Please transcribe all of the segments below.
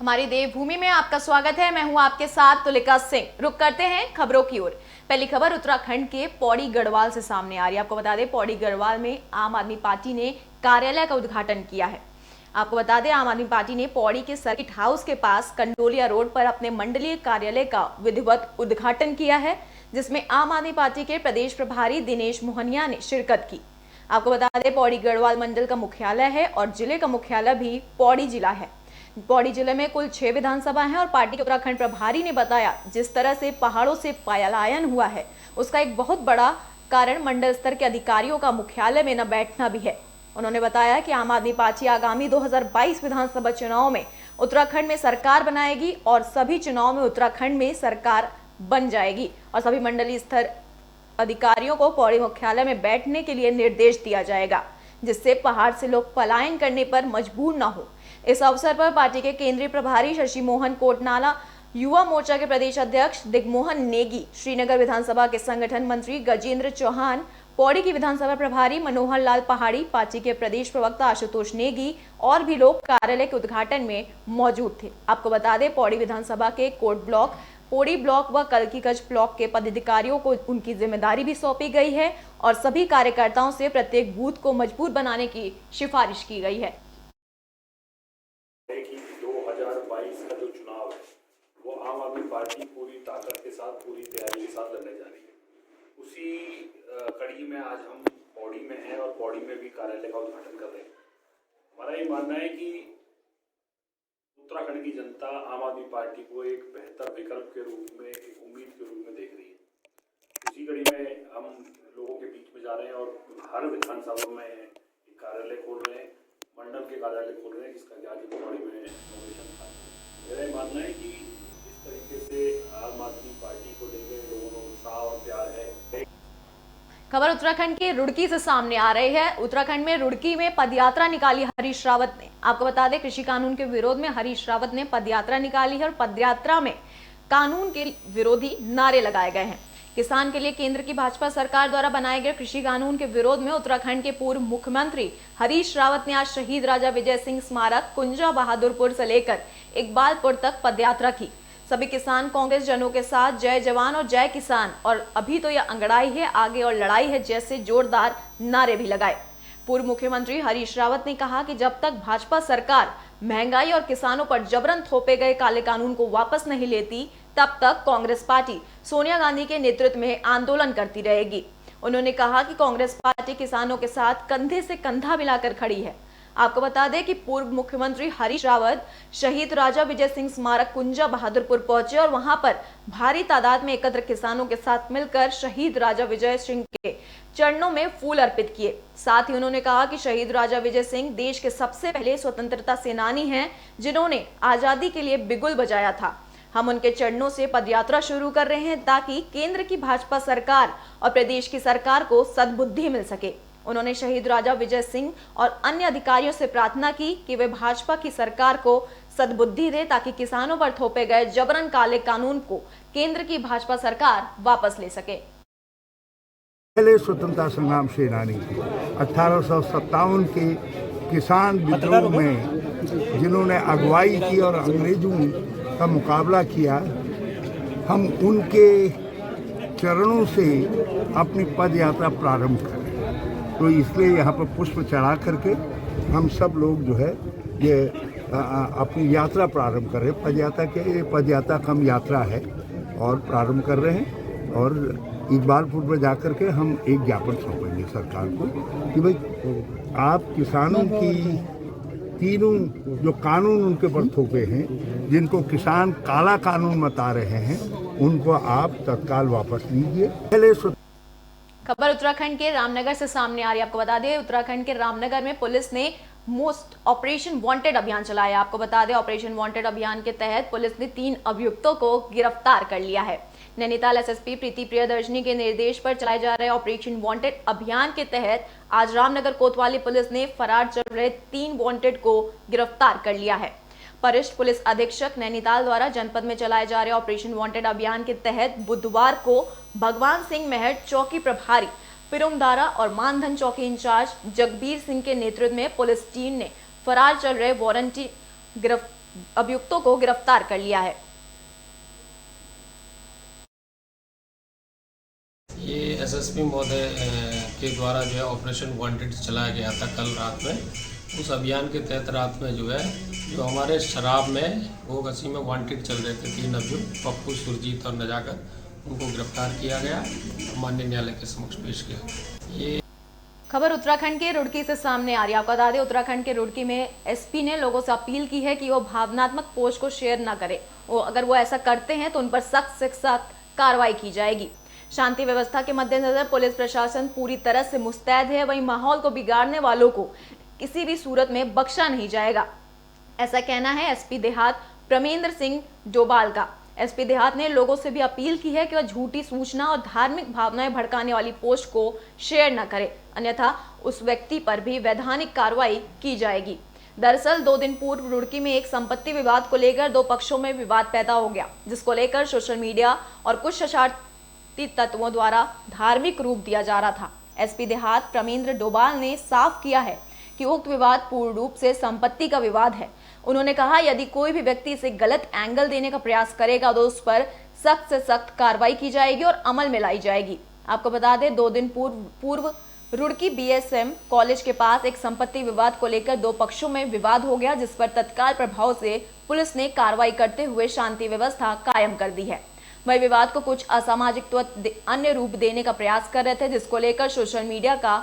हमारी देवभूमि में आपका स्वागत है। मैं हूं आपके साथ तुलिका सिंह। रुक करते हैं खबरों की ओर। पहली खबर उत्तराखंड के पौड़ी गढ़वाल से सामने आ रही है। आपको बता दें, पौड़ी गढ़वाल में आम आदमी पार्टी ने कार्यालय का उद्घाटन किया है। आपको बता दें, आम आदमी पार्टी ने पौड़ी के सर्किट हाउस के पास कंडोलिया रोड पर अपने मंडलीय कार्यालय का विधिवत उद्घाटन किया है, जिसमें आम आदमी पार्टी के प्रदेश प्रभारी दिनेश मोहनिया ने शिरकत की। आपको बता दें, पौड़ी गढ़वाल मंडल का मुख्यालय है और जिले का मुख्यालय भी पौड़ी जिला है। पौड़ी जिले में कुल 6 विधानसभा हैं और पार्टी के उत्तराखंड प्रभारी ने बताया, जिस तरह से पहाड़ों से पलायन हुआ है उसका एक बहुत बड़ा कारण मंडल स्तर के अधिकारियों का मुख्यालय में न बैठना भी है। उन्होंने बताया कि आम आदमी पार्टी आगामी 2022 विधानसभा चुनाव में उत्तराखंड में सरकार बनाएगी और सभी चुनाव में उत्तराखंड में सरकार बन जाएगी और सभी मंडलीय स्तर अधिकारियों को पौड़ी मुख्यालय में बैठने के लिए निर्देश दिया जाएगा, जिससे पहाड़ से लोग पलायन करने पर मजबूर न हो। इस अवसर पर पार्टी के केंद्रीय प्रभारी शशि मोहन कोटनाला, युवा मोर्चा के प्रदेश अध्यक्ष दिग्मोहन नेगी, श्रीनगर विधानसभा के संगठन मंत्री गजेंद्र चौहान, पौड़ी की विधानसभा प्रभारी मनोहर लाल पहाड़ी, पार्टी के प्रदेश प्रवक्ता आशुतोष नेगी और भी लोग कार्यालय के उद्घाटन में मौजूद थे। आपको बता दें, पौड़ी विधानसभा के कोट ब्लॉक, पौड़ी ब्लॉक व कल्कीगंज ब्लॉक के पदाधिकारियों को उनकी जिम्मेदारी भी सौंपी गई है और सभी कार्यकर्ताओं से प्रत्येक बूथ को मजबूत बनाने की सिफारिश की गई है। 2022 का जो चुनाव है वो आम आदमी पार्टी पूरी ताकत के साथ, पूरी तैयारी के साथ लड़ने जा रही है। उसी कड़ी में आज हम पौड़ी में हैं और पौड़ी में भी कार्यालय का उद्घाटन कर रहे हैं। हमारा ये मानना है कि उत्तराखंड की जनता आम आदमी पार्टी को एक बेहतर विकल्प के रूप में, एक उम्मीद के रूप में देख रही है। उसी कड़ी में हम लोगों के बीच में जा रहे हैं और हर विधानसभा में एक कार्यालय खोल रहे हैं, मंडल के कार्यालय खोल रहे हैं, जिसका कि आज पौड़ी में इनोवेशन था। मेरा ये मानना है कि इस तरीके से आम आदमी पार्टी को लेकर लोगों को उत्साह और प्यार है। खबर उत्तराखंड के रुड़की से सामने आ रही है। उत्तराखंड में रुड़की में पदयात्रा निकाली हरीश रावत ने। आपको बता दें, कृषि कानून के विरोध में हरीश रावत ने पदयात्रा निकाली है और पदयात्रा में कानून के विरोधी नारे लगाए गए हैं। किसान के लिए केंद्र की भाजपा सरकार द्वारा बनाए गए कृषि कानून के विरोध में उत्तराखंड के पूर्व मुख्यमंत्री हरीश रावत ने आज शहीद राजा विजय सिंह स्मारक कुंजा बहादुरपुर से लेकर इकबालपुर तक पदयात्रा की। सभी किसान कांग्रेस जनों के साथ जय जवान और जय किसान और अभी तो यह अंगड़ाई है, आगे और लड़ाई है जैसे जोरदार नारे भी लगाए। पूर्व मुख्यमंत्री हरीश रावत ने कहा कि जब तक भाजपा सरकार महंगाई और किसानों पर जबरन थोपे गए काले कानून को वापस नहीं लेती, तब तक कांग्रेस पार्टी सोनिया गांधी के नेतृत्व में आंदोलन करती रहेगी। उन्होंने कहा कि कांग्रेस पार्टी किसानों के साथ कंधे से कंधा मिलाकर खड़ी है। आपको बता दें कि पूर्व मुख्यमंत्री हरीश रावत शहीद राजा विजय सिंह स्मारक कुंजा बहादुरपुर पहुंचे और वहां पर भारी तादाद में एकत्र किसानों के साथ मिलकर शहीद राजा विजय सिंह के चरणों में फूल अर्पित किए। साथ ही उन्होंने कहा कि शहीद राजा विजय सिंह देश के सबसे पहले स्वतंत्रता सेनानी हैं, जिन्होंने आजादी के लिए बिगुल बजाया था। हम उनके चरणों से पदयात्रा शुरू कर रहे हैं ताकि केंद्र की भाजपा सरकार और प्रदेश की सरकार को सद्बुद्धि मिल सके। उन्होंने शहीद राजा विजय सिंह और अन्य अधिकारियों से प्रार्थना की कि वे भाजपा की सरकार को सद्बुद्धि दे ताकि किसानों पर थोपे गए जबरन काले कानून को केंद्र की भाजपा सरकार वापस ले सके। पहले स्वतंत्रता संग्राम सेनानी थे। 1857 के किसान विद्रोह में जिन्होंने अगुवाई की और अंग्रेजों का मुकाबला किया, हम उनके चरणों से अपनी पद यात्रा प्रारंभ करें। तो इसलिए यहाँ पर पुष्प चढ़ा करके हम सब लोग जो है ये अपनी यात्रा प्रारंभ कर रहे हैं। पद यात्रा कम यात्रा है और प्रारंभ कर रहे हैं और इकबालपुर में जाकर के हम एक ज्ञापन सौंपेंगे सरकार को कि भाई आप किसानों की तीनों जो कानून उनके पर थोपे हैं, जिनको किसान काला कानून बता रहे हैं, उनको आप तत्काल वापस लीजिए। पहले खबर उत्तराखंड के रामनगर से सामने आ रही है। आपको बता दें, उत्तराखंड के रामनगर में पुलिस ने मोस्ट ऑपरेशन वांटेड अभियान चलाया। आपको बता दें, ऑपरेशन वांटेड अभियान के तहत पुलिस ने 3 अभियुक्तों को गिरफ्तार कर लिया है। नैनीताल एसएसपी प्रीति प्रियदर्शनी के निर्देश पर चलाए जा रहे ऑपरेशन वांटेड अभियान के तहत आज रामनगर कोतवाली पुलिस ने फरार चल रहे 3 वांटेड को गिरफ्तार कर लिया है। वरिष्ठ पुलिस अधीक्षक नैनीताल द्वारा जनपद में चलाए जा रहे ऑपरेशन वांटेड अभियान के तहत बुधवार को भगवान सिंह मेहट चौकी प्रभारी पिरुमदारा और मानधन चौकी इंचार्ज जगबीर सिंह के नेतृत्व में पुलिस टीम ने फरार चल रहे वारंटी अभियुक्तों को गिरफ्तार कर लिया है। ये एसएसपी महोदय के द्वारा जो है ऑपरेशन वांटेड चलाया गया था कल रात में। उस अभियान के तहत रात में जो है जो हमारे शराब में गोगसी में वांटेड चल रहे थे 3 अभियुक्त पप्पू, सुरजीत और नजाकत, उनको गिरफ्तार किया गया, माननीय न्यायालय के समक्ष पेश किया। ये खबर उत्तराखंड के रुड़की से सामने आ रही है। आपको बता दें, उत्तराखंड के रुड़की में एसपी ने लोगों से अपील की है कि वो भावनात्मक पोस्ट को शेयर ना करें। अगर वो ऐसा करते हैं तो उन पर सख्त से सख्त कार्रवाई की जाएगी। शांति व्यवस्था के मद्देनजर पुलिस प्रशासन पूरी तरह से मुस्तैद है। वहीं माहौल को बिगाड़ने वालों को किसी भी सूरत में बख्शा नहीं जाएगा, ऐसा कहना है एसपी देहात प्रमेंद्र सिंह डोभाल का। एसपी देहात ने लोगों से भी अपील की है कि वह झूठी सूचना और धार्मिक भावनाएं भड़काने वाली पोस्ट को शेयर न करे, अन्यथा उस व्यक्ति पर भी वैधानिक कार्रवाई की जाएगी। दरअसल 2 दिन पूर्व रुड़की में एक संपत्ति विवाद को लेकर 2 पक्षों में विवाद पैदा हो गया, जिसको लेकर सोशल मीडिया और कुछ शरारती तत्वों द्वारा धार्मिक रूप दिया जा रहा था। एसपी देहात प्रमेंद्र डोभाल ने साफ किया है कि उक्त विवाद पूर्ण रूप से संपत्ति का विवाद है। उन्होंने कहा, यदि कोई भी व्यक्ति इसे गलत एंगल देने का प्रयास करेगा तो उस पर सख्त से सख्त कार्रवाई की जाएगी और अमल में लाई जाएगी। आपको बता दें, 2 दिन पूर्व रुड़की बीएसएम कॉलेज के पास एक संपत्ति विवाद को लेकर 2 पक्षों में विवाद हो गया, जिस पर तत्काल प्रभाव से पुलिस ने कार्रवाई करते हुए शांति व्यवस्था कायम कर दी है। वही विवाद को कुछ असामाजिक तत्व अन्य रूप देने का प्रयास कर रहे थे, जिसको लेकर सोशल मीडिया का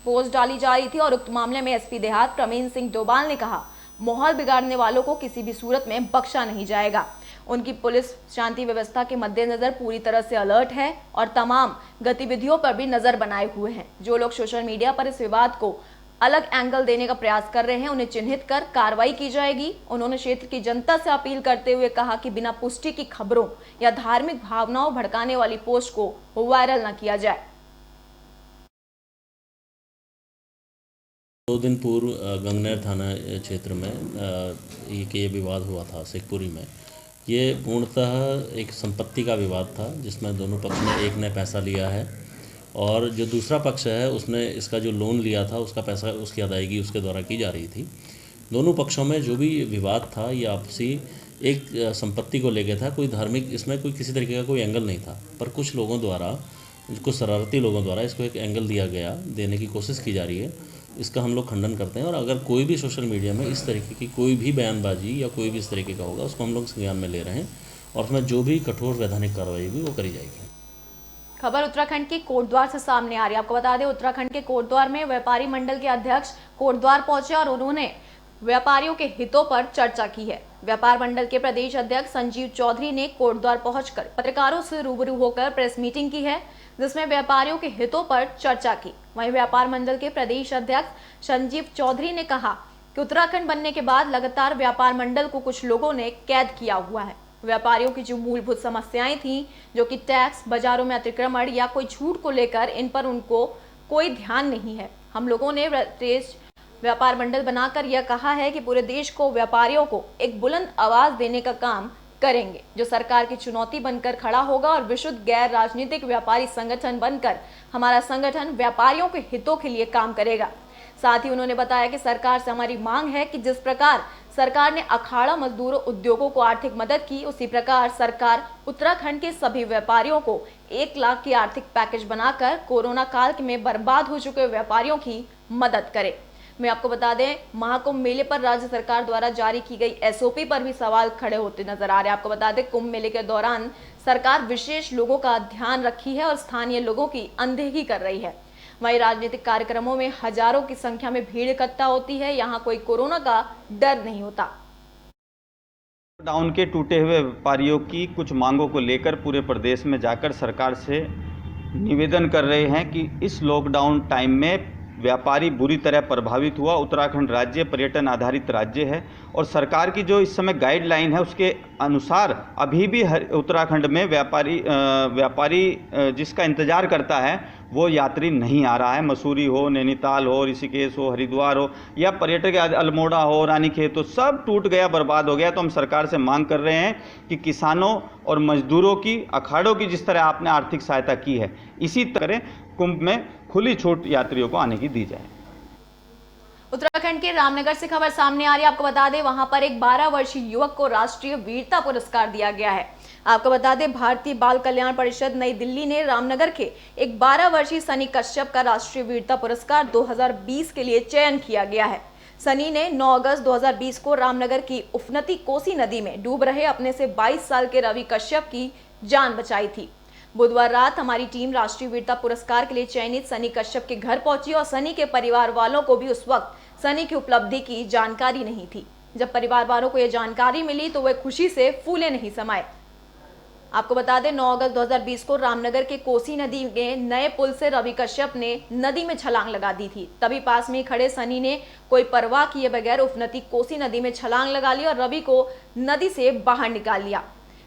पोस्ट डाली जा रही थी और उक्त मामले में एसपी देहात प्रमेंद्र सिंह डोभाल ने कहा, माहौल बिगाड़ने वालों को किसी भी सूरत में बख्शा नहीं जाएगा। उनकी पुलिस शांति व्यवस्था के मद्देनजर पूरी तरह से अलर्ट है और तमाम गतिविधियों पर भी नजर बनाए हुए हैं। जो लोग सोशल मीडिया पर इस विवाद को अलग एंगल देने का प्रयास कर रहे हैं, उन्हें चिन्हित कर कार्रवाई की जाएगी। उन्होंने क्षेत्र की जनता से अपील करते हुए कहा कि बिना पुष्टि की खबरों या धार्मिक भावनाओं भड़काने वाली पोस्ट को वायरल न किया जाए। 2 दिन पूर्व गंगनहर थाना क्षेत्र में ये विवाद हुआ था शेखपुरी में। ये पूर्णतः एक संपत्ति का विवाद था, जिसमें दोनों पक्ष ने, एक ने पैसा लिया है और जो दूसरा पक्ष है उसने इसका जो लोन लिया था उसका पैसा, उसकी अदायगी उसके द्वारा की जा रही थी। दोनों पक्षों में जो भी विवाद था ये आपसी एक संपत्ति को लेकर था। कोई धार्मिक, इसमें कोई किसी तरीके का कोई एंगल नहीं था, पर कुछ लोगों द्वारा, कुछ शरारती लोगों द्वारा इसको एक एंगल दिया गया, देने की कोशिश की जा रही है। इसका हम लोग खंडन करते हैं और अगर कोई भी सोशल मीडिया में इस तरीके की कोई भी बयानबाजी या कोई भी इस तरीके का होगा, उसको हम लोग संज्ञान में ले रहे हैं और उसमें जो भी कठोर वैधानिक कार्रवाई भी वो करी जाएगी। खबर उत्तराखंड के कोटद्वार से सामने आ रही है। आपको बता दें, उत्तराखंड के कोटद्वार में व्यापारी मंडल के अध्यक्ष कोटद्वार पहुंचे और उन्होंने व्यापारियों के हितों पर चर्चा की है। व्यापार मंडल के प्रदेश अध्यक्ष संजीव चौधरी ने कोटद्वार पहुंचकर पत्रकारों से रूबरू होकर प्रेस मीटिंग की है, जिसमें व्यापारियों के हितों पर चर्चा की। वहीं व्यापार मंडल के प्रदेश अध्यक्ष संजीव चौधरी ने कहा कि उत्तराखंड बनने के बाद लगातार व्यापार मंडल को कुछ लोगों ने कैद किया हुआ है। व्यापारियों की जो मूलभूत समस्याएं थीं, जो कि टैक्स, बाजारों में अतिक्रमण या कोई छूट को लेकर, इन पर उनको कोई ध्यान नहीं है। हम लोगों ने प्रदेश व्यापार मंडल बनाकर यह कहा है कि पूरे देश को व्यापारियों को एक बुलंद आवाज देने का काम करेंगे, जो सरकार की चुनौती बनकर खड़ा होगा और विशुद्ध गैर राजनीतिक व्यापारी संगठन बनकर हमारा संगठन व्यापारियों के हितों के लिए काम करेगा। साथ ही उन्होंने बताया कि सरकार से हमारी मांग है कि जिस प्रकार सरकार ने अखाड़ा मजदूरों उद्योगों को आर्थिक मदद की, उसी प्रकार सरकार उत्तराखंड के सभी व्यापारियों को 1 लाख की आर्थिक पैकेज बनाकर कोरोना काल में बर्बाद हो चुके व्यापारियों की मदद करे। मैं आपको बता दें, महाकुंभ मेले पर राज्य सरकार द्वारा जारी की गई एसओपी पर भी सवाल खड़े होते नजर आ रहे हैं। आपको बता दें, कुंभ मेले के दौरान सरकार विशेष लोगों का ध्यान रखी है और स्थानीय लोगों की अनदेखी कर रही है। वहीं राजनीतिक कार्यक्रमों में हजारों की संख्या में भीड़ इकट्ठा होती है, यहाँ कोई कोरोना का डर नहीं होता। लॉकडाउन के टूटे हुए व्यापारियों की कुछ मांगों को लेकर पूरे प्रदेश में जाकर सरकार से निवेदन कर रहे हैं कि इस लॉकडाउन टाइम में व्यापारी बुरी तरह प्रभावित हुआ। उत्तराखंड राज्य पर्यटन आधारित राज्य है और सरकार की जो इस समय गाइडलाइन है उसके अनुसार अभी भी उत्तराखंड में व्यापारी जिसका इंतज़ार करता है वो यात्री नहीं आ रहा है। मसूरी हो, नैनीताल हो, ऋषिकेश हो, हरिद्वार हो या पर्यटक अल्मोड़ा हो, रानीखेत हो, सब टूट गया, बर्बाद हो गया। तो हम सरकार से मांग कर रहे हैं कि किसानों और मजदूरों की, अखाड़ों की जिस तरह आपने आर्थिक सहायता की है, इसी तरह कुंभ में खुली छूट यात्रियों को आने की दी जाए। उत्तराखंड के रामनगर से खबर सामने आ रही है। आपको बता दें वहां पर एक 12 वर्षीय युवक को राष्ट्रीय वीरता पुरस्कार दिया गया है। आपको बता दें भारतीय बाल कल्याण परिषद नई दिल्ली ने रामनगर के एक 12 वर्षीय सनी कश्यप का राष्ट्रीय वीरता पुरस्कार 2020 के लिए चयन किया गया है। सनी ने 9 अगस्त 2020 को रामनगर की उफनती कोसी नदी में डूब रहे अपने से 22 साल के रवि कश्यप की जान बचाई थी। बुधवार रात हमारी टीम राष्ट्रीय वीरता पुरस्कार के लिए चयनित सनी कश्यप के घर पहुंची और सनी के परिवार वालों को भी उस वक्त सनी की उपलब्धि की जानकारी नहीं थी। जब परिवार वालों को यह जानकारी मिली तो वे खुशी से फूले नहीं समाये। आपको बता दें 9 अगस्त 2020 को रामनगर के कोसी नदी के नए पुल से रवि कश्यप ने नदी में छलांग लगा दी थी। तभी पास में खड़े सनी ने कोई परवाह किए बगैर उफनती कोसी नदी में छलांग लगा ली और रवि को नदी से बाहर निकाल लिया।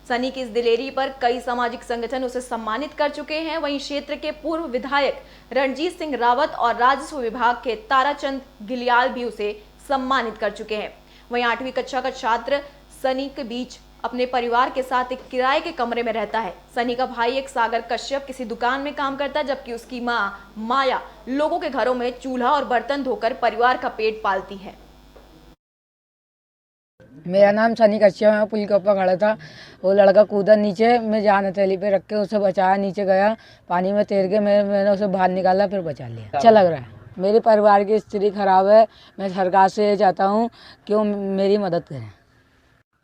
सनी की इस दिलेरी पर कई सामाजिक संगठन उसे सम्मानित कर चुके हैं। वहीं क्षेत्र के पूर्व विधायक रणजीत सिंह रावत और राजस्व विभाग के ताराचंद गिलियाल भी उसे सम्मानित कर चुके हैं। वहीं 8वीं कक्षा का छात्र सनी के बीच अपने परिवार के साथ एक किराए के कमरे में रहता है। सनी का भाई एक सागर कश्यप किसी दुकान में काम करता है, जबकि उसकी मां माया लोगों के घरों में चूल्हा और बर्तन धोकर परिवार का पेट पालती है। मेरा नाम सनी कश्यप है। पुल के ऊपर खड़ा था, वो लड़का कूदा नीचे, मैं जान हथेली पे रख के उसे बचाया, नीचे गया पानी में तैर के मैंने उसे बाहर निकाला, फिर बचा लिया। अच्छा लग रहा है। मेरे परिवार की स्थिति खराब है, मैं सरकार से चाहता हूँ कि वो मेरी मदद करें।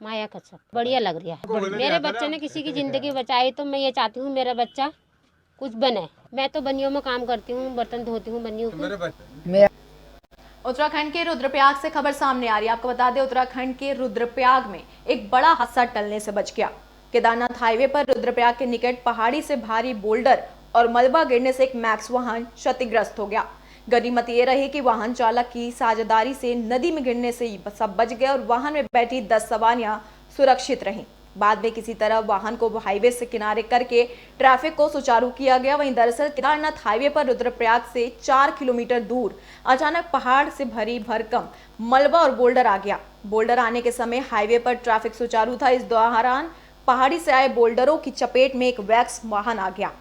माया कश्यप बढ़िया लग रहा है। मेरे बच्चे ने किसी की ज़िंदगी बचाई तो मैं ये चाहती हूँ मेरा बच्चा कुछ बने। मैं तो बनियों में काम करती हूँ, बर्तन धोती हूँ बनियों को। उत्तराखंड के रुद्रप्रयाग से खबर सामने आ रही है। आपको बता दें उत्तराखंड के रुद्रप्रयाग में एक बड़ा हादसा टलने से बच गया। केदारनाथ हाईवे पर रुद्रप्रयाग के निकट पहाड़ी से भारी बोल्डर और मलबा गिरने से एक मैक्स वाहन क्षतिग्रस्त हो गया। गनीमत ये रही कि वाहन चालक की साझेदारी से नदी में गिरने से सब बच गए और वाहन में बैठी 10 सवारियां सुरक्षित रहीं। बाद में किसी तरह वाहन को हाईवे से किनारे करके ट्रैफिक को सुचारू किया गया। वहीं दरअसल केदारनाथ हाईवे पर रुद्रप्रयाग से 4 किलोमीटर दूर अचानक पहाड़ से भरी भरकम मलबा और बोल्डर आ गया। बोल्डर आने के समय हाईवे पर ट्रैफिक सुचारू था। इस दौरान पहाड़ी से आए बोल्डरों की चपेट में एक वैक्स वाहन आ गया।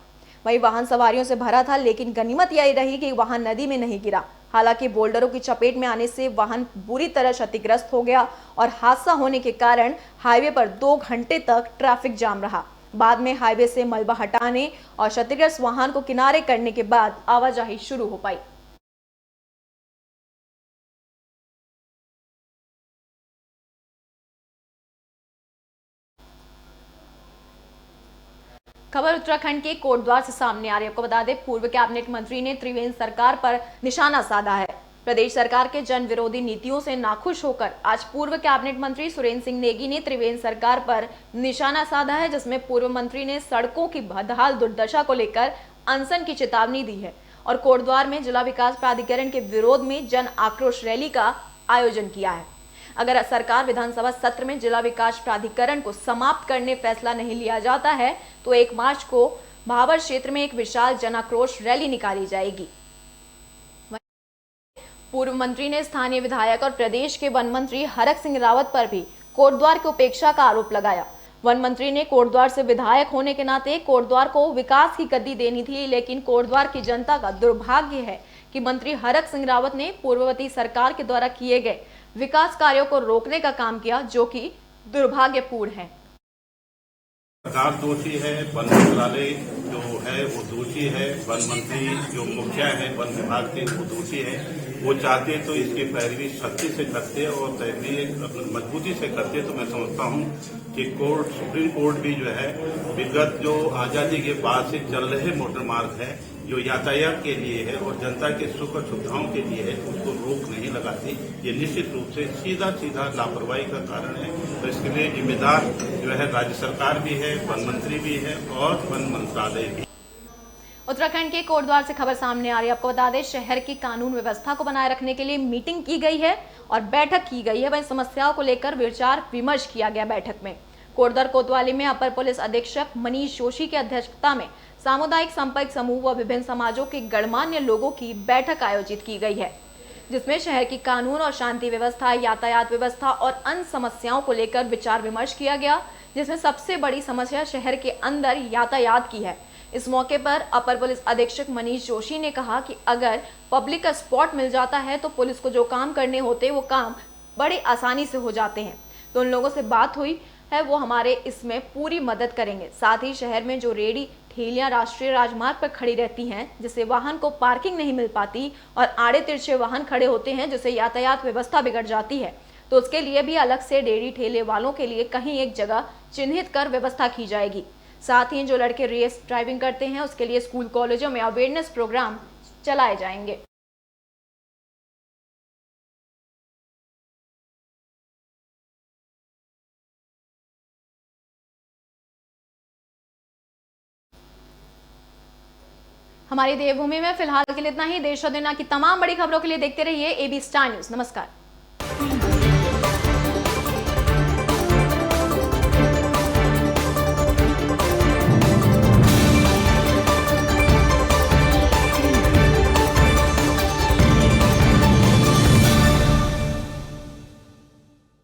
वही वाहन सवारियों से भरा था, लेकिन गनीमत यही रही कि वाहन नदी में नहीं गिरा। हालांकि बोल्डरों की चपेट में आने से वाहन बुरी तरह क्षतिग्रस्त हो गया और हादसा होने के कारण हाईवे पर 2 घंटे तक ट्रैफिक जाम रहा। बाद में हाईवे से मलबा हटाने और क्षतिग्रस्त वाहन को किनारे करने के बाद आवाजाही शुरू हो पाई। खबर उत्तराखंड के कोटद्वार से सामने आ रही है। आपको बता दें पूर्व कैबिनेट मंत्री ने त्रिवेंद्र सरकार पर निशाना साधा है। प्रदेश सरकार के जन विरोधी नीतियों से नाखुश होकर आज पूर्व कैबिनेट मंत्री सुरेंद्र सिंह नेगी ने त्रिवेंद्र सरकार पर निशाना साधा है, जिसमें पूर्व मंत्री ने सड़कों की बदहाल दुर्दशा को लेकर अनशन की चेतावनी दी है और कोटद्वार में जिला विकास प्राधिकरण के विरोध में जन आक्रोश रैली का आयोजन किया है। अगर सरकार विधानसभा सत्र में जिला विकास प्राधिकरण को समाप्त करने फैसला नहीं लिया जाता है तो 1 मार्च को भाबर क्षेत्र में एक विशाल जन आक्रोश रैली निकाली जाएगी। पूर्व मंत्री ने स्थानीय विधायक और प्रदेश के वन मंत्री हरक सिंह रावत पर भी कोटद्वार की उपेक्षा का आरोप लगाया। वन मंत्री ने कोटद्वार से विधायक होने के नाते कोटद्वार को विकास की गद्दी देनी थी, लेकिन कोटद्वार की जनता का दुर्भाग्य है कि मंत्री हरक सिंह रावत ने पूर्ववर्ती सरकार के द्वारा किए गए विकास कार्यों को रोकने का काम किया, जो कि दुर्भाग्यपूर्ण है। सरकार दोषी है, वन मंत्रालय जो है वो दोषी है, वन मंत्री जो मुखिया है वन विभाग के वो दोषी है। वो चाहते तो इसकी पैरवी सख्ती से करते और पैरवी मजबूती से करते तो मैं समझता हूँ कि सुप्रीम कोर्ट भी जो है विगत जो आजादी के बाद से चल रहे मोटर मार्ग है जो यातायात के लिए है और जनता के सुख और सुविधाओं के लिए है उसको रोक नहीं लगाती। ये निश्चित रूप से सीधा लापरवाही का कारण है। तो इसके लिए जिम्मेदार जो है राज्य सरकार भी है, वन मंत्री भी है और वन मंत्रालय भी। उत्तराखंड के कोटद्वार से खबर सामने आ रही है। आपको बता दें शहर की कानून व्यवस्था को बनाए रखने के लिए मीटिंग की गई है और बैठक की गई है। वहीं समस्याओं को लेकर विचार विमर्श किया गया। बैठक में कोटद्वार कोतवाली में अपर पुलिस अधीक्षक मनीष जोशी की अध्यक्षता में सामुदायिक संपर्क समूह व विभिन्न समाजों के गणमान्य लोगों की बैठक आयोजित की गई है, जिसमें शहर की कानून और शांति व्यवस्था, यातायात व्यवस्था और अन्य समस्याओं को लेकर विचार विमर्श किया गया, जिसमें सबसे बड़ी समस्या शहर के अंदर यातायात की है। इस मौके पर अपर पुलिस अधीक्षक मनीष जोशी ने कहा कि अगर पब्लिक का स्पॉट मिल जाता है तो पुलिस को जो काम करने होते वो काम बड़ी आसानी से हो जाते हैं। तो उन लोगों से बात हुई है, वो हमारे इसमें पूरी मदद करेंगे। साथ ही शहर में जो रेडी ठेलियां राष्ट्रीय राजमार्ग पर खड़ी रहती हैं, जिससे वाहन को पार्किंग नहीं मिल पाती और आड़े तिरछे वाहन खड़े होते हैं, जिससे यातायात व्यवस्था बिगड़ जाती है, तो उसके लिए भी अलग से रेडी ठेले वालों के लिए कहीं एक जगह चिन्हित कर व्यवस्था की जाएगी। साथ ही जो लड़के रेस ड्राइविंग करते हैं उसके लिए स्कूल कॉलेजों में अवेयरनेस प्रोग्राम चलाए जाएंगे। हमारी देवभूमि में फिलहाल के लिए इतना ही। देश और दुनिया की तमाम बड़ी खबरों के लिए देखते रहिए AB स्टार न्यूज। नमस्कार।